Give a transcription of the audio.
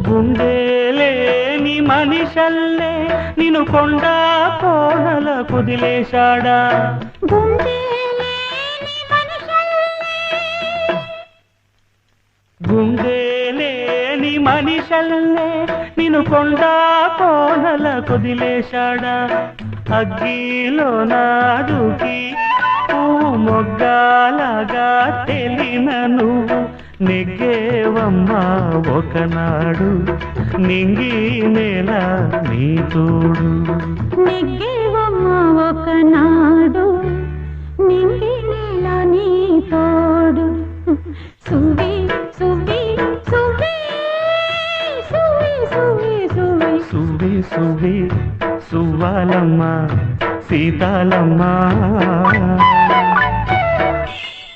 గుండెలేని మనిషల్లే నిన్ను కొండా కోనల కుదిలేశాడా గుండెలేని మనిషల్లే నిన్ను కొండా కోనల కుదిలేశాడా అగ్గిలో నాడుకి మొగ్గాలగా తెలిన నువ్వు నెగ్గేవమ్మా ఒకనాడు నింగి నేల నీ తోడు నెగ్గేవమ్మా ఒకనాడు నింగి నేల నీ తోడు సువి సువి సువి సువి సువి సువి సువి సువి సువ్వాలమ్మ సీతాలమ్మ